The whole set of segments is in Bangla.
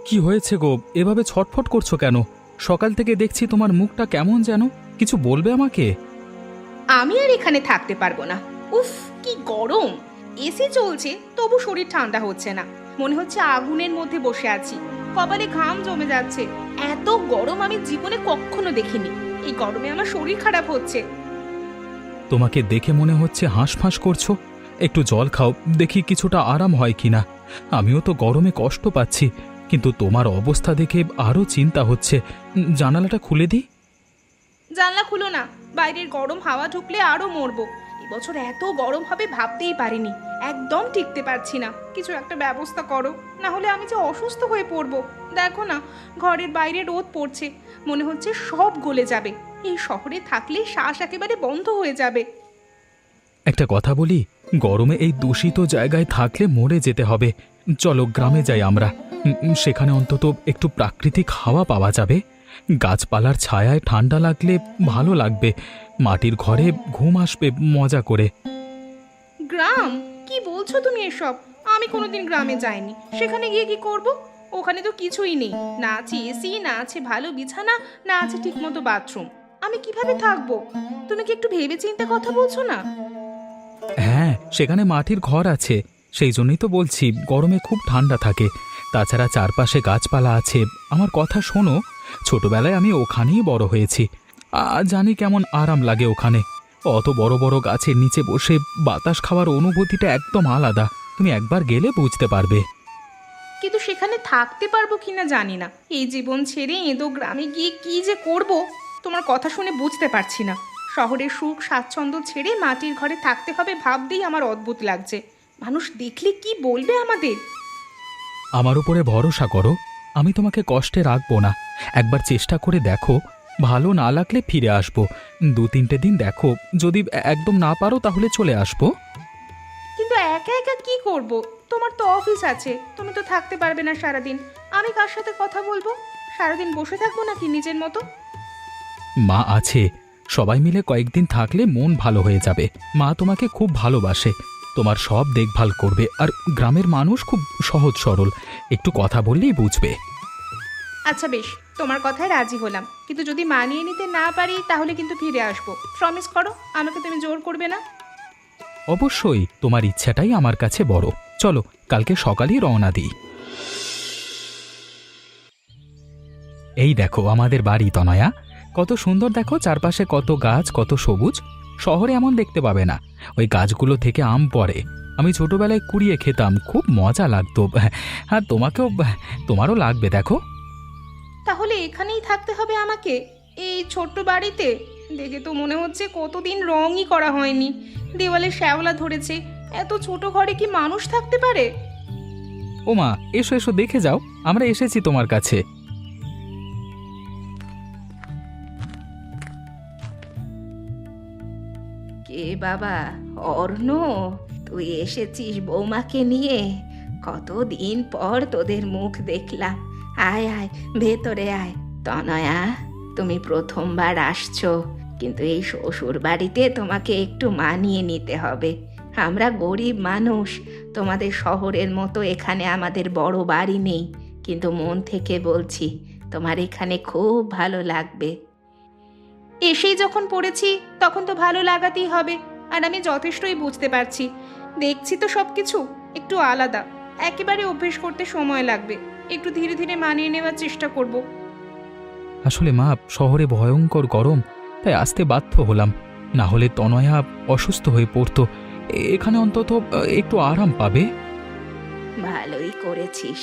কি হয়েছে গো? এভাবে ছটফট করছো কেন? সকাল থেকে দেখছি তোমার মুখটা কেমন যেন। কিছু বলবে আমাকে? আমি আর এখানে থাকতে পারবো না। উফ, কি গরম! এসি চলছে তবু শরীর ঠান্ডা হচ্ছে না, মনে হচ্ছে আগুনের মধ্যে বসে আছি। কপালে ঘাম জমে যাচ্ছে। এত গরম আমি জীবনে কখনো দেখিনি। এই গরমে আমার শরীর খারাপ হচ্ছে। তোমাকে দেখে মনে হচ্ছে হাঁসফাঁস করছো। একটু জল খাও, দেখি কিছুটা আরাম হয় কিনা। আমিও তো গরমে কষ্ট পাচ্ছি, কিন্তু তোমার অবস্থা দেখে আরও চিন্তা হচ্ছে। জানালাটা খুলে দিই? জানলা খুলো না, বাইরের গরম হাওয়া ঢুকলে আরো মরবো। এবছর এত গরম হবে ভাবতেই পারিনি। একদম টিকতে পারছি না। কিছু একটা ব্যবস্থা করো, না হলে আমি যে অসুস্থ হয়ে পড়বো। দেখো না, ঘরের বাইরে রোদ পড়ছে, মনে হচ্ছে সব গলে যাবে। এই শহরে থাকলে শ্বাস একেবারে বন্ধ হয়ে যাবে। একটা কথা বলি, গরমে এই দূষিত জায়গায় থাকলে মরে যেতে হবে। চলো গ্রামে যাই আমরা। সেখানে অন্তত একটু প্রাকৃতিক হাওয়া পাওয়া যাবে। গাছপালার ছায়ায় ঠান্ডা লাগলে ভালো লাগবে। মাটির ঘরে ঘুম আসবে মজা করে। গ্রাম? কি বলছো তুমি এসব? আমি কোনোদিন গ্রামে যাইনি। সেখানে গিয়ে কি করব? ওখানে তো কিছুই নেই। না আছে এসি, না আছে ভালো বিছানা, না আছে ঠিকমতো বাথরুম। আমি কিভাবে থাকবো? তুমি কি একটু ভেবেচিন্তে কথা বলছো না? হ্যাঁ, সেখানে মাটির ঘর আছে। সেই জন্যই তো বলছি গরমে খুব ঠান্ডা থাকে। তাছাড়া চারপাশে গাছপালা আছে। আমার কথা শোনো, ছোটবেলায় আমি ওখানেই বড় হয়েছি। জানি কেমন আরাম লাগে ওখানে। অত বড় বড় গাছের নিচে বসে বাতাস খাওয়ার অনুভূতিটা একদম আলাদা। তুমি একবার গেলে বুঝতে পারবে। কিন্তু সেখানে থাকতে পারবো কিনা জানি না। এই জীবন ছেড়ে এঁদো গ্রামে গিয়ে কি যে করব, তোমার কথা শুনে বুঝতে পারছি না। শহরের সুখ স্বাচ্ছন্দ্য ছেড়ে মাটির ঘরে থাকতে হবে ভাবতেই আমার অদ্ভুত লাগছে। মানুষ দেখলে কি বলবে আমাদের? আমার উপরে ভরসা করো, আমি তোমাকে কষ্টে রাখবো না। একবার চেষ্টা করে দেখো, ভালো না লাগলে ফিরে আসবো। 2-3টে দিন দেখো, যদি একদম না পারো তাহলে চলে আসবো। কিন্তু একা একা কি করব? তোমার তো অফিস আছে, তুমি তো থাকতে পারবে না সারাদিন। আমি কার সাথে কথা বলবো? সারাদিন বসে থাকবো নাকি নিজের মতো? মা আছে, সবাই মিলে কয়েকদিন থাকলে মন ভালো হয়ে যাবে। মা তোমাকে খুব ভালোবাসে, তোমার সব দেখভাল করবে। আর গ্রামের মানুষ খুব সহজ সরল, একটু কথা বললেই বুঝবে। আচ্ছা বেশ, তোমার কথায় রাজি হলাম। কিন্তু যদি মানিয়ে নিতে না পারি তাহলে কিন্তু ফিরে আসবো। প্রমিস করো, আমাকে তুমি জোর করবে না। অবশ্যই, তোমার ইচ্ছাটাই আমার কাছে বড়। চলো কালকে সকালেই রওনা দিই। এই দেখো আমাদের বাড়ি তনয়া। কত সুন্দর দেখো, চারপাশে কত গাছ, কত সবুজ। শহরে এমন দেখতে পাবে না। ওই গাছগুলো থেকে আম পড়ে, আমি ছোটবেলায় কুড়িয়ে খেতাম, খুব মজা লাগতো। হ্যাঁ, তোমারও লাগবে দেখো। তাহলে এখানেই থাকতে হবে আমাকে, এই ছোট্ট বাড়িতে? দেখে তো মনে হচ্ছে কতদিন রঙই করা হয়নি। দেওয়ালে শ্যাওলা ধরেছে। এত ছোট ঘরে কি মানুষ থাকতে পারে? ওমা, এসো এসো, দেখে যাও, আমরা এসেছি তোমার কাছে। কে বাবা? অর্ণ, তুই এসেছিস বৌমাকে নিয়ে? কতদিন পর তোদের মুখ দেখলাম। আয় আয়, ভেতরে আয়। তনয়া, তুমি প্রথমবার আসছো, কিন্তু এই শ্বশুর বাড়িতে তোমাকে একটু মানিয়ে নিতে হবে। আমরা গরিব মানুষ, তোমাদের শহরের মতো এখানে আমাদের বড় বাড়ি নেই। কিন্তু মন থেকে বলছি, তোমার এখানে খুব ভালো লাগবে। এসেই যখন পড়েছি তখন তো ভালো লাগাতেই হবে। আর আমি যথেষ্টই বুঝতে পারছি। দেখছি তো সব কিছু একটু আলাদা। একেবারে অভ্যেস করতে সময় লাগবে। একটু ধীরে ধীরে মানিয়ে নেওয়ার চেষ্টা করব। আসলে মা, শহরে ভয়ঙ্কর গরম, তাই আসতে বাধ্য হলাম। না হলে তনয়া অসুস্থ হয়ে পড়তো। এখানে অন্তত একটু আরাম পাবে। ভালোই করেছিস,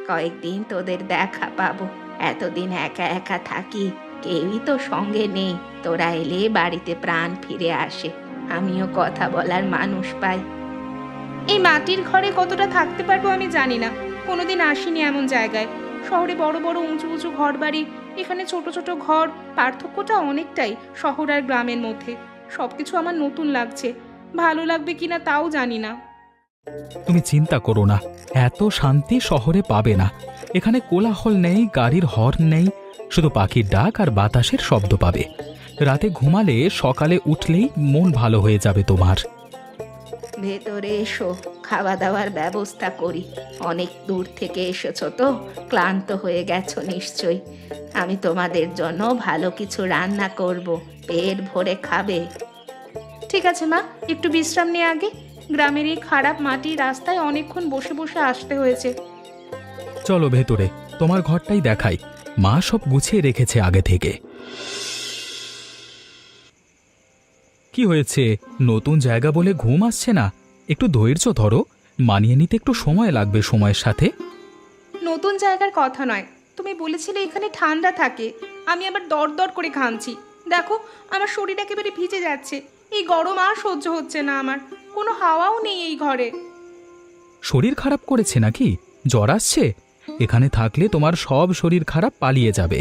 কয়েকদিন তোদের দেখা পাবো। এতদিন একা একা থাকি, কেউই তো সঙ্গে নেই। তোরা এলে বাড়িতে প্রাণ ফিরে আসে, আমিও কথা বলার মানুষ পাই। এই মাটির ঘরে কতটা থাকতে পারবো আমি জানি না। কোনোদিন আসিনি এমন জায়গায়। শহরে বড় বড় উঁচু উঁচু ঘর বাড়ি, এখানে ছোট ছোট ঘর। পার্থক্যটা অনেকটাই শহর আর গ্রামের মধ্যে। সবকিছু আমার নতুন লাগছে। ভালো লাগবে কিনা তাও জানি না। তুমি চিন্তা করো না, এত শান্তি শহরে পাবে না। এখানে কোলাহল নেই, গাড়ির হর্ন নেই, শুধু পাখির ডাক আর বাতাসের শব্দ পাবে। রাতে ঘুমালে সকালে উঠলেই মন ভালো হয়ে যাবে তোমার। ভেতরে এসো, খাওয়া দাওয়ার ব্যবস্থা করি। অনেক দূর থেকে এসেছো তো, ক্লান্ত হয়ে গেছো নিশ্চয়ই। আমি তোমাদের জন্য ভালো কিছু রান্না করব, পেট ভরে খাবে। ঠিক আছে মা, একটু বিশ্রাম নিয়ে আগে। গ্রামের এই খারাপ মাটির রাস্তায় অনেকক্ষণ বসে বসে আসতে হয়েছে। চলো ভেতরে, তোমার ঘরটাই দেখাই। মা সব গুছিয়ে রেখেছে আগে থেকে। কি হয়েছে? নতুন জায়গা বলে ঘুম আসছে না? একটু ধৈর্য ধরো, মানিয়ে নিতে একটু সময় লাগবে সময়ের সাথে। নতুন জায়গার কথা নয়, তুমি বলেছিলে এখানে ঠান্ডা থাকে। আমি আবার দরদর করে ঘামছি। দেখো, আমার শরীর একেবারে ভিজে যাচ্ছে। এই গরম আর সহ্য হচ্ছে না আমার। কোনো হাওয়াও নেই এই ঘরে। শরীর খারাপ করেছে নাকি? জ্বর আসছে? এখানে থাকলে তোমার সব শরীর খারাপ পালিয়ে যাবে।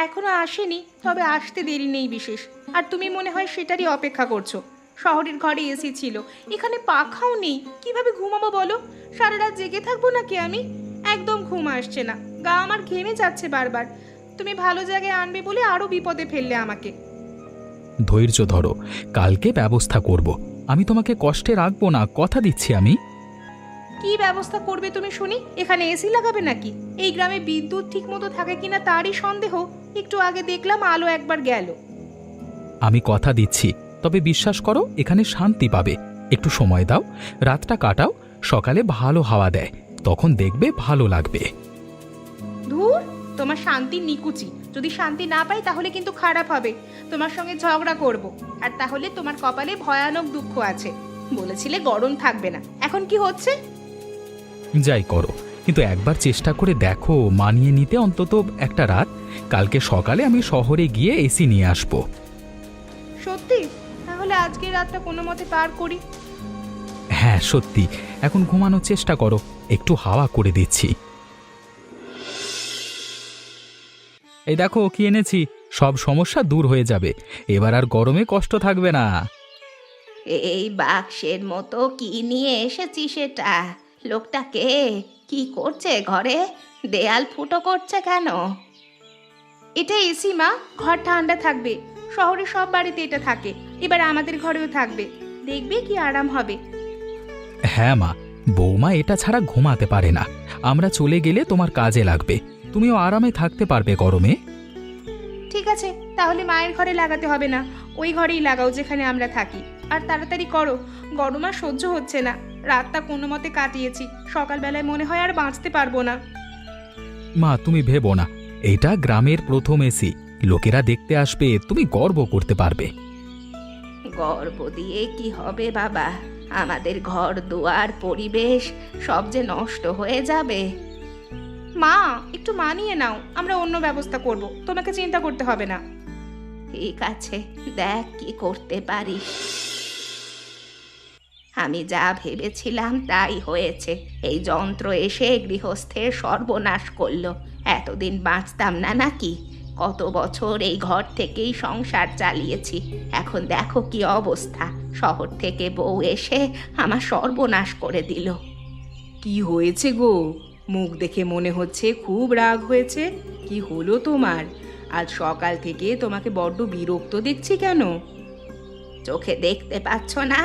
এখনো আসেনি, তবে আসতে দেরি নেই বিশেষ। আর তুমি মনে হয় সেটারই অপেক্ষা করছো। শহরের ঘরে এসি ছিল, এখানে পাখাও নেই। কিভাবে ঘুমাবো বলো? সারা রাত জেগে থাকবো নাকি আমি? একদম ঘুম আসছে না, গা আমার ঘেমে যাচ্ছে বারবার। তুমি ভালো জায়গায় আনবে বলে আরো বিপদে ফেললে আমাকে। ধৈর্য ধরো, কালকে ব্যবস্থা করব। আমি তোমাকে কষ্টে রাখবো না, কথা দিচ্ছি আমি। কি ব্যবস্থা করবে তুমি শুনি? এখানে এসি লাগাবে নাকি? এই গ্রামে বিদ্যুৎ ঠিক মতো থাকে কিনা তারই সন্দেহ। একটু আগে দেখলাম আলো একবার গেল। আমি কথা দিচ্ছি, তবে বিশ্বাস করো এখানে শান্তি পাবে। একটু সময় দাও, রাতটা কাটাও, সকালে ভালো হাওয়া দেয়, তখন দেখবে ভালো লাগবে। ধুর, তোমার শান্তি নিকুচি। যদি শান্তি না পাই তাহলে কিন্তু খারাপ হবে। তোমার সঙ্গে ঝগড়া করব, আর তাহলে তোমার কপালে ভয়ানক দুঃখ আছে। বলেছিলে গরম থাকবে না, এখন কি হচ্ছে? যাই করো, কিন্তু একবার চেষ্টা করে দেখো মানিয়ে নিতে অন্তত একটা রাত। কালকে সকালে আমি শহরে গিয়ে এসি নিয়ে আসবো। সত্যি? তাহলে আজকের রাতটা কোনো মতে পার করি। হ্যাঁ সত্যি, এখন ঘুমানোর চেষ্টা করো, একটু হাওয়া করে দিচ্ছি। এই দেখো কি এনেছি, সব সমস্যা দূর হয়ে যাবে। এবার আর গরমে কষ্ট থাকবে না। এই বাক্সের মতো কি নিয়ে এসেছিস সেটা? লোকটা কে? কি করছে ঘরে? দেয়াল ফুটো করছে কেন? এটা এসি মা, ঘর ঠান্ডা থাকবে। শহরে সব বাড়িতে এটা থাকে, এবার আমাদের ঘরেও থাকবে। দেখবে কি আরাম হবে। হ্যাঁ মা, বৌমা এটা ছাড়া ঘুমাতে পারে না। আমরা চলে গেলে তোমার কাজে লাগবে, তুমিও আরামে থাকতে পারবে গরমে। ঠিক আছে, তাহলে মায়ের ঘরে লাগাতে হবে না, ওই ঘরেই লাগাও যেখানে আমরা থাকি। আর তাড়াতাড়ি করো, গরম আর সহ্য হচ্ছে না। রাতটা কোনো মতে কাটিয়েছি, সকালবেলায় মনে হয় আর বাঁচতে পারবো না। মা তুমি ভেবো না, এটা গ্রামের প্রথম এসি, লোকেরা দেখতে আসবে, তুমি গর্ব করতে পারবে। গর্ব দিয়ে কি হবে বাবা? আমাদের ঘর দুয়ার পরিবেশ সব যে নষ্ট হয়ে যাবে। মা, একটু মানিয়ে নাও, আমরা অন্য ব্যবস্থা করব, তোমাকে চিন্তা করতে হবে না। ঠিক আছে, দেখ কি করতে পারিস। আমি যা ভেবেছিলাম তাই হয়েছে। এই যন্ত্র এসে গৃহস্থের সর্বনাশ করলো। এতদিন বাঁচতাম না নাকি? কত বছর এই ঘর থেকেই সংসার চালিয়েছি, এখন দেখো কি অবস্থা। শহর থেকে বউ এসে আমার সর্বনাশ করে দিল। কি হয়েছে গো? মুখ দেখে মনে হচ্ছে খুব রাগ হয়েছে। কি হলো তোমার? আজ সকাল থেকে তোমাকে বড্ড বিরক্ত দেখছি কেন? চোখে দেখতে পাচ্ছ না?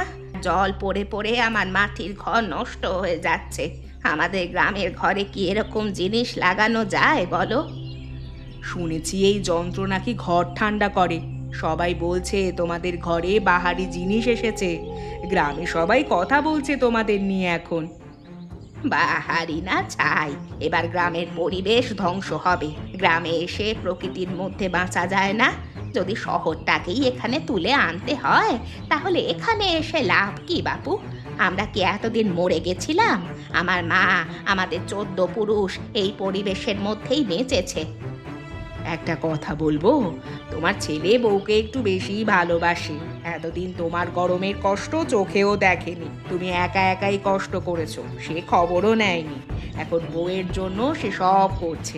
জল পড়ে পড়ে আমার মাটির ঘর নষ্ট হয়ে যাচ্ছে। আমাদের গ্রামের ঘরে কি এরকম জিনিস লাগানো যায় বলো? শুনেছি এই যন্ত্র নাকি ঘর ঠান্ডা করে। সবাই বলছে তোমাদের ঘরে বাহারি জিনিস এসেছে। গ্রামে সবাই কথা বলছে তোমাদের নিয়ে এখন। বাহারি না চাই, এবার গ্রামের পরিবেশ ধ্বংস হবে। গ্রামে এসে প্রকৃতির মধ্যে বাঁচা যায় না। যদি শহরটাকেই এখানে তুলে আনতে হয় তাহলে এখানে এসে লাভ কি বাপু? আমরা কি এতদিন মরে গেছিলাম? আমার মা, আমাদের 14 পুরুষ এই পরিবেশের মধ্যেই বেঁচেছে। একটা কথা বলবো, তোমার ছেলে বউকে একটু বেশি ভালোবাসে। এতদিন তোমার গরমের কষ্ট চোখেও দেখেনি, তুমি একা একাই কষ্ট করেছো, সে খবরও নেয়নি। এখন বউয়ের জন্য সে সব করছে।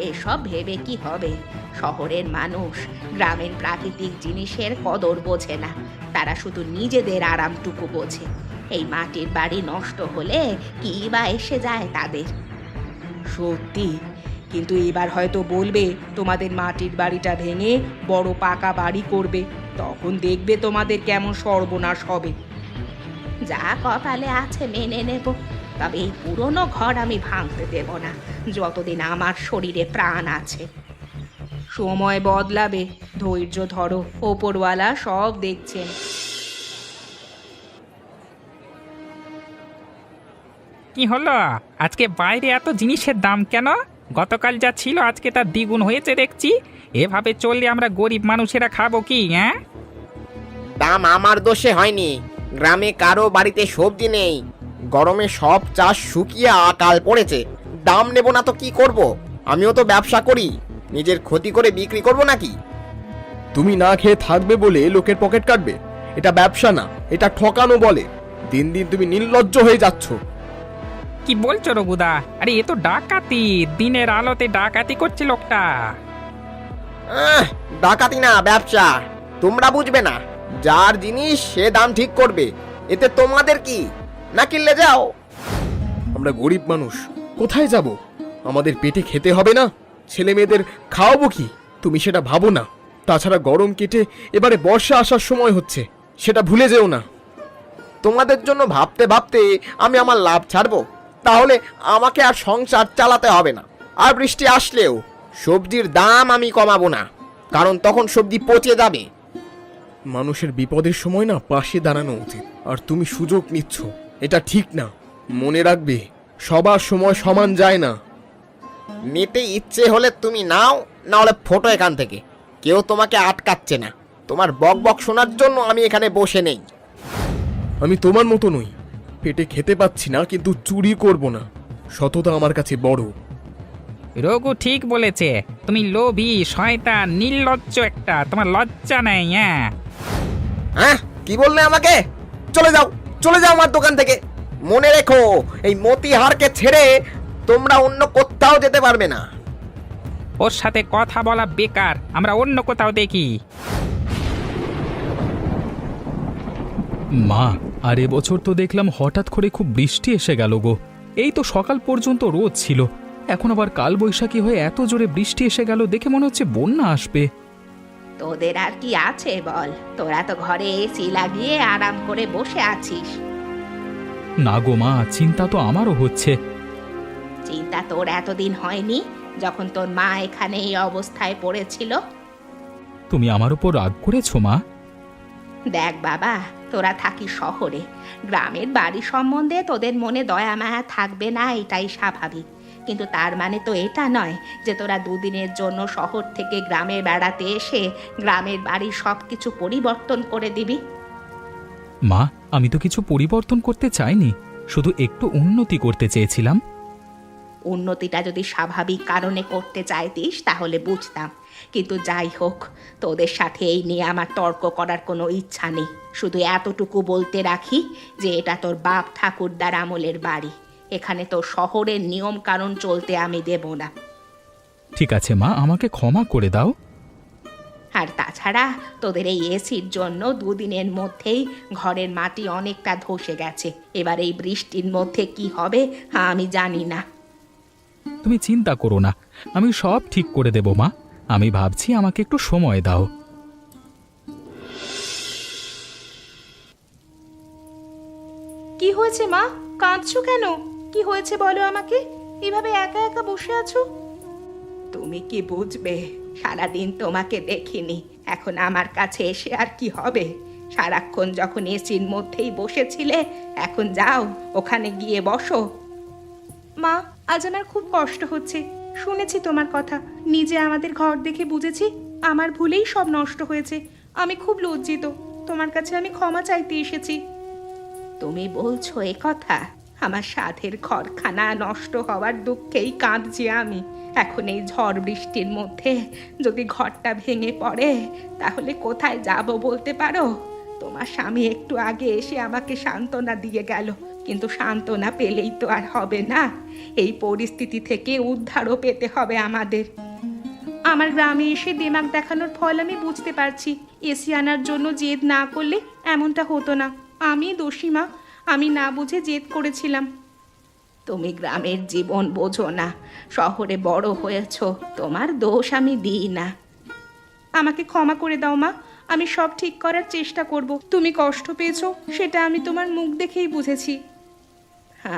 এসব ভেবে কি হবে? শহরের মানুষ গ্রামের প্রাকৃতিক জিনিসের কদর বোঝে না, তারা শুধু নিজেদের আরামটুকু বোঝে। এই মাটির বাড়ি নষ্ট হলে কি বা এসে যায় তাদের? সত্যি, কিন্তু এবার হয়তো বলবে তোমাদের মাটির বাড়িটা ভেঙে বড় পাকা বাড়ি করবে, তখন দেখবে তোমাদের কেমন সর্বনাশ হবে। যা কপালে আছে মেনে নেব, তবে এই পুরনো ঘর আমি ভাঙতে দেব না যতদিন আমার শরীরে প্রাণ আছে। সময় বদলাবে, ধৈর্য ধরো, ওপরওয়ালা সব দেখছেন। কি হলো আজকে বাইরে এত জিনিসের দাম কেন? গতকাল যা ছিল আজকে তার দ্বিগুণ হয়েছে দেখছি। এভাবে চললে আমরা গরিব মানুষেরা খাবো কি? হ্যাঁ, দাম আমার দোষে হয়নি। গ্রামে কারো বাড়িতে সবজি নেই, গরমে সব চাষ শুকিয়ে আকাল পড়েছে। দাম নেব না তো কি করব? আমিও তো ব্যবসা করি, নিজের ক্ষতি করে বিক্রি করব নাকি? তুমি না খেয়ে থাকবে বলে লোকের পকেট কাটবে? এটা ব্যবসা না, এটা ঠকানো বলে। দিন দিন তুমি নির্লজ্জ হয়ে যাচ্ছ। কি বলছো রঘুদা? আরে এ তো ডাকাতি, দিনের আলোতে ডাকাতি করছে লোকটা। ডাকাতি না, ব্যবসা। তোমরা বুঝবে না, যার জিনিস সে দাম ঠিক করবে, এতে তোমাদের কি? না কিনলে যাও। আমরা গরিব মানুষ, কোথায় যাব? আমাদের পেটে খেতে হবে না? ছেলে মেয়েদের খাওয়াবো কি? তুমি সেটা ভাবো না। তাছাড়া গরম কেটে এবারে বর্ষা আসার সময় হচ্ছে, সেটা ভুলে যেও না। তোমাদের জন্য ভাবতে ভাবতে আমি আমার লাভ ছাড়বো? তাহলে আমাকে আর সংসার চালাতে হবে না। আর বৃষ্টি আসলেও সবজির দাম আমি কমাবো না, কারণ তখন সবজি পচে যাবে। মানুষের বিপদের সময় না পাশে দাঁড়ানো উচিত, আর তুমি সুযোগ নিচ্ছ, এটা ঠিক না। মনে রাখবে, সবার সময় সমান যায় না। নিতে ইচ্ছে হলে তুমি নাও, না হলে ফোটো এখান থেকে। কেউ তোমাকে আটকাচ্ছে না। তোমার বক বক শোনার জন্য আমি এখানে বসে নেই। আমি তোমার মতো নই, পেটে খেতে পাচ্ছি না কিন্তু চুরি করব না। সততা আমার কাছে বড়। রঘু ঠিক বলেছে, তুমি লোভী, শয়তান, নির্লজ্জ একটা। তোমার লজ্জা নেই? হ্যাঁ, হ্যাঁ, কি বললে আমাকে? চলে যাও, চলে যাও আমার দোকান থেকে। মনে রেখো, এই মতিহারকে ছেড়ে তোমরা অন্য কোথাও যেতে পারবে না। ওর সাথে কথা বলা বেকার, আমরা অন্য কোথাও দেখি। মা, আর এবছর তো দেখলাম হঠাৎ করে খুব বৃষ্টি এসে গেল গো। এই তো সকাল পর্যন্ত রোদ ছিল, এখন আবার কাল বৈশাখী হয়ে এত জোরে বৃষ্টি এসে গেল, দেখে মনে হচ্ছে বন্যা আসবে। তোদের আর কি আছে বল? তোরা তো ঘরে এসি লাগিয়ে আরাম করে বসে আছিস। না গো মা, চিন্তা তো আমারও হচ্ছে। চিন্তা তোর এতদিন হয়নি, যখন তোর মা এখানে এই অবস্থায় পড়েছিল? তুমি আমার উপর রাগ করেছো মা? দেখ বাবা, তোরা থাকিস শহরে, গ্রামের বাড়ি সম্বন্ধে তোদের মনে দয়া মায়া থাকবে না, এটাই স্বাভাবিক। কিন্তু তার মানে তো এটা নয় যে তোরা দুদিনের জন্য শহর থেকে গ্রামে বেড়াতে এসে গ্রামের বাড়ির সব কিছু পরিবর্তন করে দিবি। মা, আমি তো কিছু পরিবর্তন করতে চাইনি, শুধু একটু উন্নতি করতে চেয়েছিলাম। উন্নতিটা যদি স্বাভাবিক কারণে করতে চাইতিস তাহলে বুঝতাম, কিন্তু যাই হোক, তোদের সাথে এই নিয়ে আমার তর্ক করার কোনো ইচ্ছা নেই। শুধু এতটুকু বলতে রাখি যে এটা তোর বাপ ঠাকুরদার আমলের বাড়ি, এখানে তো শহরের নিয়ম কানুন চলতে আমি দেব না। ঠিক আছে মা, আমাকে ক্ষমা করে দাও। আর তাছাড়া তোদের এই এসির জন্য দুদিনের মধ্যেই ঘরের মাটি অনেকটা ধসে গেছে। এবার এই বৃষ্টির মধ্যে কি হবে আমি জানি না। তুমি চিন্তা করো না, আমি সব ঠিক করে দেব মা। আমি ভাবছি আমাকে একটু সময় দাও। কি হয়েছে মা? কাঁদছো কেন? কি হয়েছে বলো আমাকে? এভাবে একা একা বসে আছো। তুমি কি বুঝবে? সারাদিন তোমাকে দেখিনি, এখন আমার কাছে এসে আর কি হবে? সারাক্ষণ যখন এসির মধ্যেই বসেছিলে, এখন যাও ওখানে গিয়ে বসো। মা, আজ আমার খুব কষ্ট হচ্ছে। শুনেছি তোমার কথা, নিজে আমাদের ঘর দেখে বুঝেছি আমার ভুলেই সব নষ্ট হয়েছে। আমি খুব লজ্জিত, তোমার কাছে আমি ক্ষমা চাইতে এসেছি। তুমি বলছো এ কথা? আমার সাধের ঘরখানা নষ্ট হওয়ার দুঃখেই কাঁদছি আমি। এখন এই ঝড় বৃষ্টির মধ্যে যদি ঘরটা ভেঙে পড়ে তাহলে কোথায় যাব বলতে পারো? তোমার স্বামী একটু আগে এসে আমাকে সান্ত্বনা দিয়ে গেল, কিন্তু সান্ত্বনা পেলেই তো আর হবে না। এই পরিস্থিতি থেকে উদ্ধারও পেতে হবে আমাদের। আমার গ্রামে এসে দিমাগ দেখানোর ফল আমি বুঝতে পারছি। এসি আনার জন্য জেদ না করলে এমনটা হতো না। আমি দোষী মা, আমি না বুঝে জেদ করেছিলাম। তুমি গ্রামের জীবন বোঝো না, শহরে বড় হয়েছো, তোমার দোষ আমি দিই না। আমাকে ক্ষমা করে দাও মা, আমি সব ঠিক করার চেষ্টা করব। তুমি কষ্ট পেয়েছো সেটা আমি তোমার মুখ দেখেই বুঝেছি।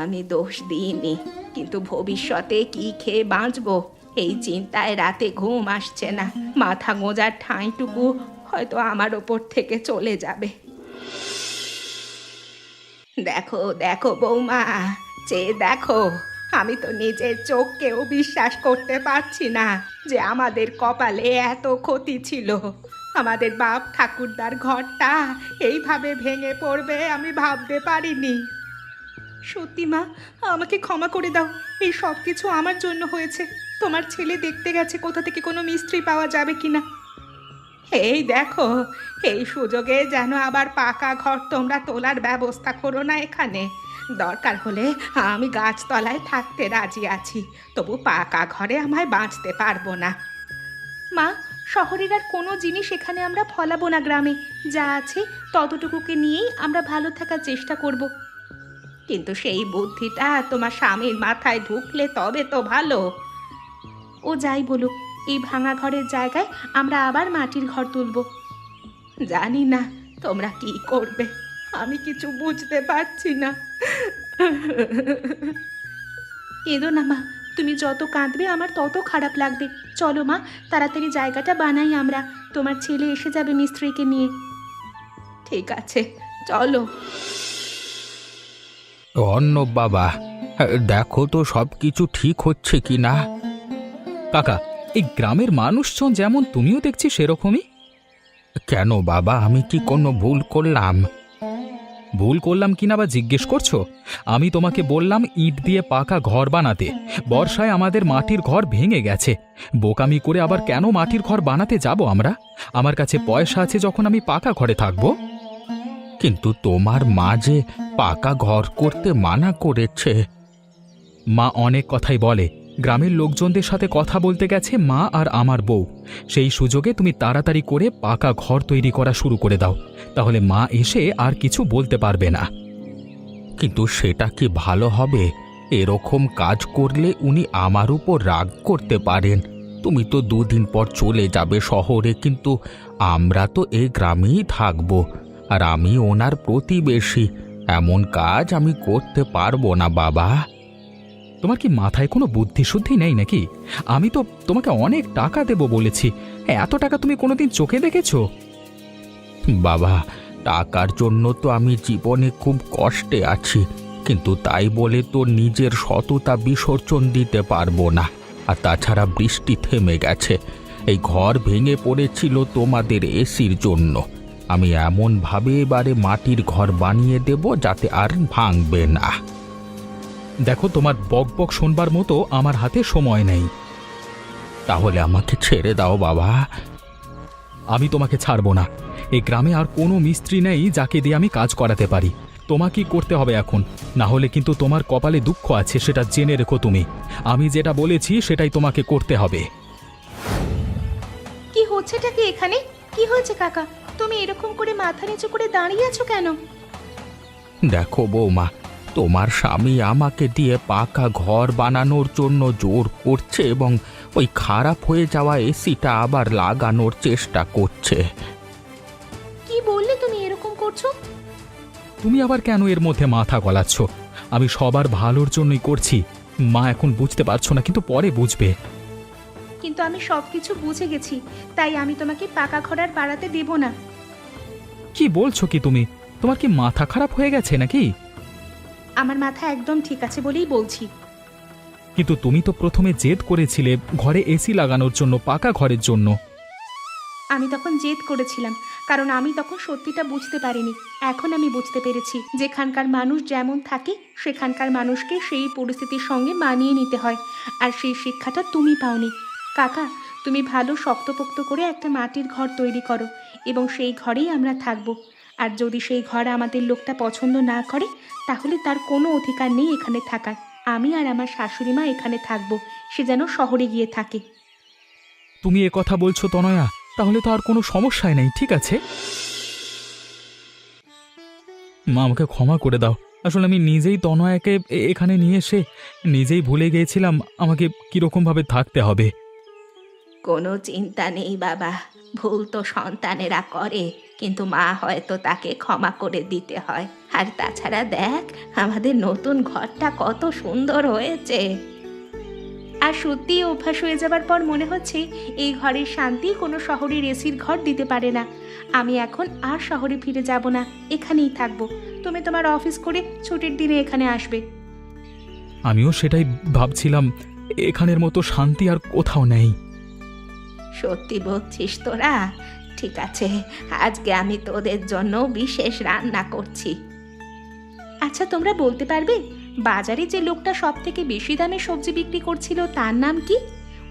আমি দোষ দিইনি, কিন্তু ভবিষ্যতে কি খেয়ে বাঁচবো এই চিন্তায় রাতে ঘুম আসছে না। মাথা গোঁজার ঠাঁইটুকু হয়তো আমার ওপর থেকে চলে যাবে। দেখো দেখো বৌমা, চেয়ে দেখো, আমি তো নিজের চোখকেও বিশ্বাস করতে পারছি না যে আমাদের কপালে এত ক্ষতি ছিল। আমাদের বাপ ঠাকুরদার ঘরটা এইভাবে ভেঙে পড়বে আমি ভাবতে পারিনি। সত্যি মা, আমাকে ক্ষমা করে দাও। এই সব কিছু আমার জন্য হয়েছে। তোমার ছেলে দেখতে গেছে কোথা থেকে কোনো মিস্ত্রি পাওয়া যাবে কিনা। এই দেখো, এই সুযোগে যেন আবার পাকা ঘর তোমরা তোলার ব্যবস্থা করো না এখানে। দরকার হলে আমি গাছতলায় থাকতে রাজি আছি, তবু পাকা ঘরে আমায় বাঁচতে পারবো না। মা, শহরের আর কোনো জিনিস এখানে আমরা ফলাবো না। গ্রামে যা আছে ততটুকুকে নিয়েই আমরা ভালো থাকার চেষ্টা করব। কিন্তু সেই বুদ্ধিটা তোমার স্বামীর মাথায় ঢুকলে তবে তো ভালো। ও যাই বলুক, এই ভাঙা ঘরের জায়গায় আমরা আবার মাটির ঘর তুলব। জানি না তোমরা কি করবে, আমি কিছু বুঝতে পারছি না। কেঁদো না মা, তুমি যত কাঁদবে আমার তত খারাপ লাগবে। চলো মা, তাড়াতাড়ি জায়গাটা বানাই আমরা। তোমার ছেলে এসে যাবে মিস্ত্রিকে নিয়ে। ঠিক আছে, চলো। অর্ণব বাবা, দেখো তো সব কিছু ঠিক হচ্ছে কি না। কাকা, এই গ্রামের মানুষজন যেমন তুমিও দেখছি সেরকমই। কেন বাবা, আমি কি কোনো ভুল করলাম? ভুল করলাম কিনা বা জিজ্ঞেস করছো? আমি তোমাকে বললাম ইট দিয়ে পাকা ঘর বানাতে। বর্ষায় আমাদের মাটির ঘর ভেঙে গেছে। বোকামি করে আবার কেন মাটির ঘর বানাতে যাব আমরা? আমার কাছে পয়সা আছে যখন আমি পাকা ঘরে থাকবো। কিন্তু তোমার মা যে পাকা ঘর করতে মানা করেছে। মা অনেক কথাই বলে। গ্রামের লোকজনদের সাথে কথা বলতে গেছে মা আর আমার বউ। সেই সুযোগে তুমি তাড়াতাড়ি করে পাকা ঘর তৈরি করা শুরু করে দাও, তাহলে মা এসে আর কিছু বলতে পারবে না। কিন্তু সেটা কি ভালো হবে? এরকম কাজ করলে উনি আমার উপর রাগ করতে পারেন। তুমি তো দুদিন পর চলে যাবে শহরে, কিন্তু আমরা তো এই গ্রামেই থাকবো, আর আমি ওনার প্রতিবেশী। এমন কাজ আমি করতে পারবো না বাবা। তোমার কি মাথায় কোনো বুদ্ধি শুদ্ধি নেই নাকি? আমি তো তোমাকে অনেক টাকা দেব বলেছি। এত টাকা তুমি কোনোদিন চোখে দেখেছো? বাবা, টাকার জন্য তো আমি জীবনে খুব কষ্টে আছি, কিন্তু তাই বলে তো নিজের সততা বিসর্জন দিতে পারবো না। আর তাছাড়া বৃষ্টি থেমে গেছে। এই ঘর ভেঙে পড়েছিল তোমাদের এসির জন্য। আমি এমনভাবে এবারে মাটির ঘর বানিয়ে দেব যাতে আর ভাঙবে না। দেখো, তোমার বকবক শুনবার মতো আমার হাতে সময় নেই। তাহলে আমাকে ছেড়ে দাও বাবা। আমি তোমাকে ছাড়বো না। এই গ্রামে আর কোনো মিস্ত্রি নেই যাকে দিয়ে আমি কাজ করাতে পারি। তোমাকেই করতে হবে এখন, না হলে কিন্তু তোমার কপালে দুঃখ আছে, সেটা জেনে রেখো তুমি। আমি যেটা বলেছি সেটাই তোমাকে করতে হবে। কি হচ্ছেটা কি এখানে? কি হয়েছে কাকা? তুমি এরকম করে মাথা নিচু করে দাঁড়িয়ে আছো কেন? দেখো বৌমা, তোমার স্বামী আমাকে দিয়ে পাকা ঘর বানানোর জন্য জোর করছে এবং ওই খারাপ হয়ে যাওয়া এসিটা আবার লাগানোর চেষ্টা করছে। কি বললে তুমি এরকম করছো? তুমি আবার কেন এর মধ্যে মাথা গলাচ্ছ? আমি সবার ভালোর জন্যই করছি। মা এখন বুঝতে পারছো না, কিন্তু পরে বুঝবে। কিন্তু আমি সবকিছু বুঝে গেছি, তাই আমি তোমাকে পাকা ঘর আর বাড়াতে দেব না। কি বলছো কি তুমি? তোমার কি মাথা খারাপ হয়ে গেছে নাকি? আমার মাথা একদম ঠিক আছে বলেই বলছি। কিন্তু তুমি তো প্রথমে জেদ করেছিলে ঘরে এসি লাগানোর জন্য, পাকা ঘরের জন্য। আমি তখন জেদ করেছিলাম, কারণ আমি তখন সত্যিটা বুঝতে পারিনি। এখন আমি বুঝতে পেরেছি, যেখানকার মানুষ যেমন থাকে সেখানকার মানুষকে সেই পরিস্থিতির সঙ্গে মানিয়ে নিতে হয়। আর সেই শিক্ষাটা তুমি পাওনি। কাকা, তুমি ভালো শক্তপোক্ত করে একটা মাটির ঘর তৈরি করো এবং সেই ঘরেই আমরা থাকবো। আর যদি সেই ঘর আমাদের লোকটা পছন্দ না করে, তাহলে তার কোনো অধিকার নেই এখানে থাকার। আমি আর আমার শাশুড়ি মা এখানে থাকবো, সে যেন শহরে গিয়ে থাকে। তুমি এ কথা বলছো তনয়া? তাহলে তো আর কোনো সমস্যাই নেই, ঠিক আছে? মা, আমাকে ক্ষমা করে দাও। আসলে আমি নিজেই তনয়াকে এখানে নিয়ে এসে নিজেই ভুলে গিয়েছিলাম আমাকে কিরকম ভাবে থাকতে হবে। কোনো চিন্তা নেই বাবা, ভুল তো সন্তানেরা করে, কিন্তু মা হয়তো তাকে ক্ষমা করে দিতে হয়। আর তাছাড়া দেখ, আমাদের নতুন ঘরটা কত সুন্দর হয়েছে। আর সত্যি অভ্যাস হয়ে যাবার পর মনে হচ্ছে এই ঘরের শান্তি কোনো শহরের এসির ঘর দিতে পারে না। আমি এখন আর শহরে ফিরে যাব না, এখানেই থাকবো। তুমি তোমার অফিস করে ছুটির দিনে এখানে আসবে। আমিও সেটাই ভাবছিলাম, এখানের মতো শান্তি আর কোথাও নেই। সত্যি বলছিস তোরা? ঠিক আছে, আজকে আমি তোদের জন্য বিশেষ রান্না করছি। আচ্ছা, তোমরা বলতে পারবে বাজারে যে লোকটা সব থেকে বেশি দামে সবজি বিক্রি করছিল তার নাম কি?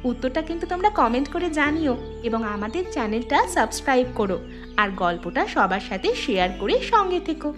উত্তরটা কিন্তু তোমরা কমেন্ট করে জানিও এবং আমাদের চ্যানেলটা সাবস্ক্রাইব করো আর গল্পটা সবার সাথে শেয়ার করে সঙ্গে থেকো।